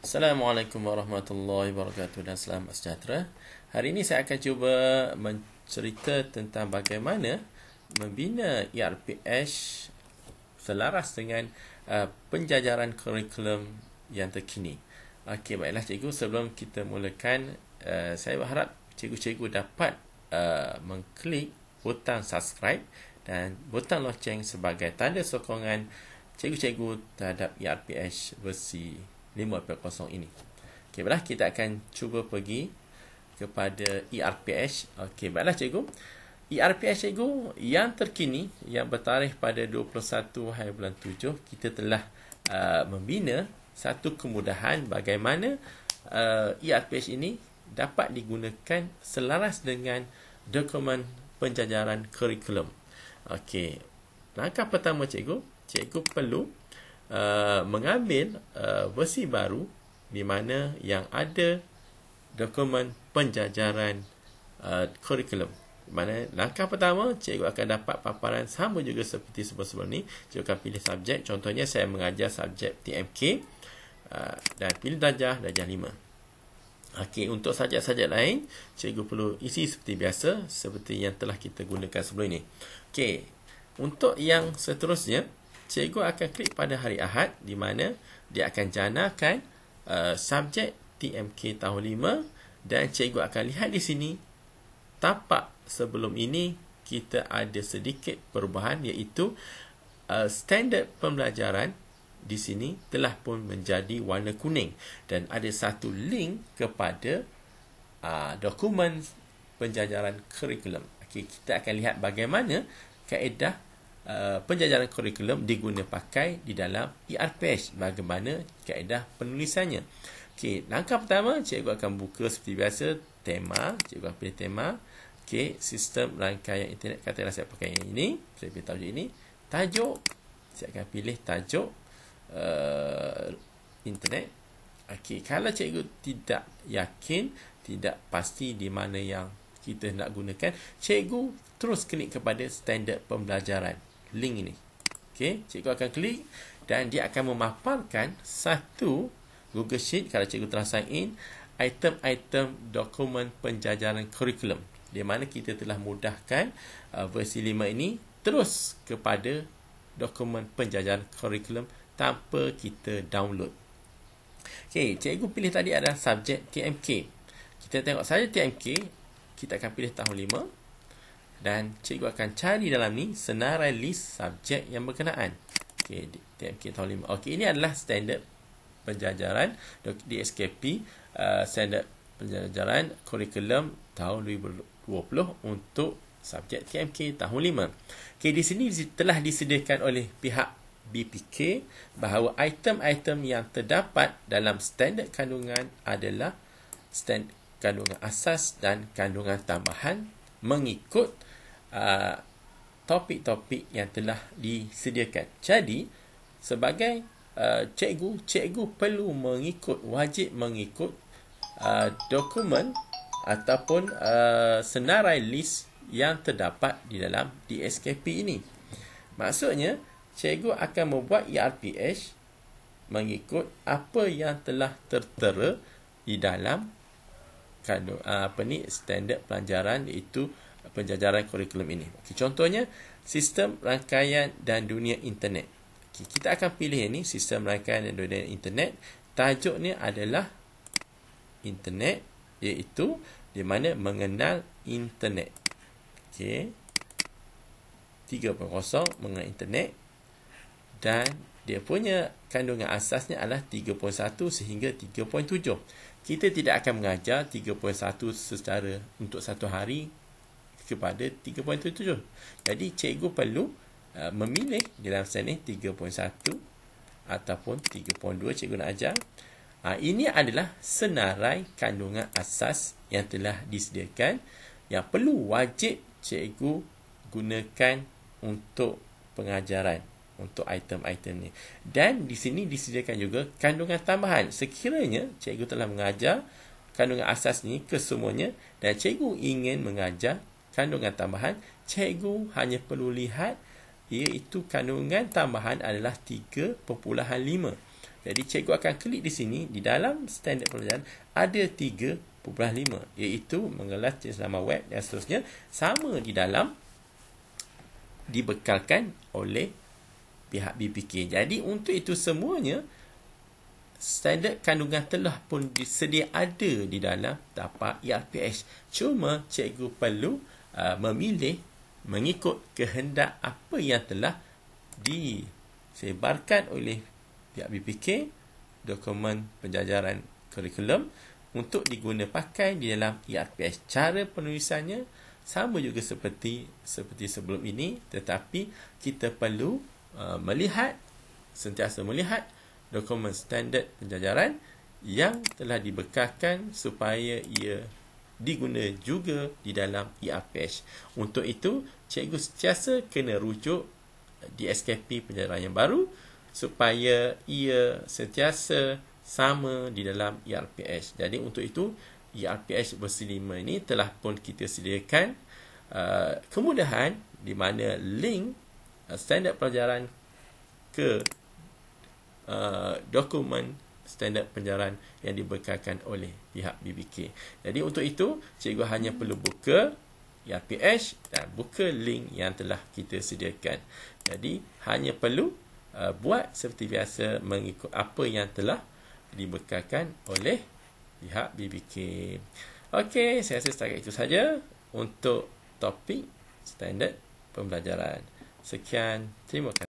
Assalamualaikum warahmatullahi wabarakatuh dan selamat sejahtera. Hari ini saya akan cuba mencerita tentang bagaimana membina ERPH selaras dengan penjajaran kurikulum yang terkini. Okey, baiklah cikgu, sebelum kita mulakan, saya berharap cikgu-cikgu dapat mengklik butang subscribe dan butang loceng sebagai tanda sokongan cikgu-cikgu terhadap ERPH versi 5.0 ini. Okey, baiklah, kita akan cuba pergi kepada ERPH. Okey, baiklah cikgu. ERPH cikgu yang terkini, yang bertarikh pada 21 hari bulan 7, kita telah membina satu kemudahan bagaimana ERPH ini dapat digunakan selaras dengan dokumen penjajaran kurikulum. Okey, langkah pertama cikgu perlu mengambil versi baru di mana yang ada dokumen penjajaran kurikulum. Di mana langkah pertama, cikgu akan dapat paparan sama juga seperti sebelum ni. Cikgu akan pilih subjek. Contohnya saya mengajar subjek TMK dan pilih darjah 5. Okey, untuk subjek-subjek lain, cikgu perlu isi seperti biasa, seperti yang telah kita gunakan sebelum ini. Okey, untuk yang seterusnya, cikgu akan klik pada hari Ahad di mana dia akan janakan subjek TMK tahun 5 dan cikgu akan lihat di sini tapak sebelum ini kita ada sedikit perubahan, iaitu standard pembelajaran di sini telah pun menjadi warna kuning dan ada satu link kepada dokumen penjajaran kurikulum. Okay, kita akan lihat bagaimana kaedah penjajaran kurikulum diguna pakai di dalam ERPH, bagaimana kaedah penulisannya. Okey, langkah pertama cikgu akan buka seperti biasa tema. Cikgu akan pilih tema. Okey, sistem rangkaian internet, katakanlah saya pakai yang ini, saya pilih tajuk ini. Tajuk, saya akan pilih tajuk internet. Okey, kalau cikgu tidak yakin, tidak pasti di mana yang kita nak gunakan, cikgu terus klik kepada standard pembelajaran, link ini. Okey, cikgu akan klik dan dia akan memaparkan satu Google Sheet kalau cikgu telah sign in, item-item dokumen penjajaran kurikulum, di mana kita telah mudahkan versi 5 ini terus kepada dokumen penjajaran kurikulum tanpa kita download. Okey, cikgu pilih tadi adalah subjek TMK. Kita tengok saja TMK, kita akan pilih tahun 5 dan cikgu akan cari dalam ni senarai list subjek yang berkenaan. Okey, TMK tahun 5. Okey, ini adalah standard penjajaran DSKP, standard penjajaran kurikulum tahun 2020 untuk subjek TMK tahun 5. Okey, di sini telah disediakan oleh pihak BPK bahawa item-item yang terdapat dalam standard kandungan adalah standard kandungan asas dan kandungan tambahan mengikut topik-topik yang telah disediakan. Jadi, sebagai cikgu perlu wajib mengikut dokumen ataupun senarai list yang terdapat di dalam DSKP ini. Maksudnya, cikgu akan membuat ERPH mengikut apa yang telah tertera di dalam standard pelajaran, iaitu penjajaran kurikulum ini. Okay, contohnya, sistem rangkaian dan dunia internet. Okay, kita akan pilih ini, sistem rangkaian dan dunia internet. Tajuknya adalah internet, iaitu di mana mengenal internet. Okey, 3.0 mengenal internet, dan dia punya kandungan asasnya adalah 3.1 sehingga 3.7. Kita tidak akan mengajar 3.1 secara untuk satu hari kepada 3.7. Jadi cikgu perlu memilih dalam sini 3.1 ataupun 3.2 cikgu nak ajar. Ini adalah senarai kandungan asas yang telah disediakan yang perlu wajib cikgu gunakan untuk pengajaran, untuk item-item ni. Dan di sini disediakan juga kandungan tambahan. Sekiranya cikgu telah mengajar kandungan asas ni kesemuanya dan cikgu ingin mengajar kandungan tambahan, cikgu hanya perlu lihat iaitu kandungan tambahan adalah 3.5. Jadi cikgu akan klik di sini, di dalam standard pembelajaran ada 3.5, iaitu mengelas jenis laman web dan seterusnya, sama di dalam dibekalkan oleh pihak BPK. Jadi untuk itu semuanya standard kandungan telah pun disedia ada di dalam tapak ERPH. Cuma cikgu perlu memilih mengikut kehendak apa yang telah disebarkan oleh pihak BPK, dokumen penjajaran kurikulum, untuk diguna pakai di dalam ERPH. Cara penulisannya sama juga seperti sebelum ini, tetapi kita perlu sentiasa melihat dokumen standard penjajaran yang telah dibekalkan supaya ia diguna juga di dalam ERPH. Untuk itu, cikgu sentiasa kena rujuk di SKP penjajaran yang baru supaya ia sentiasa sama di dalam ERPH. Jadi untuk itu, ERPH versi 5 ini telah pun kita sediakan kemudahan di mana link standard pelajaran ke dokumen standard penjajaran yang dibekalkan oleh pihak BPK. Jadi untuk itu, cikgu hanya perlu buka ERPH dan buka link yang telah kita sediakan. Jadi hanya perlu buat seperti biasa mengikut apa yang telah dibekalkan oleh pihak BPK. Okey, saya rasa setakat itu saja untuk topik standard pembelajaran. Sekian, terima kasih.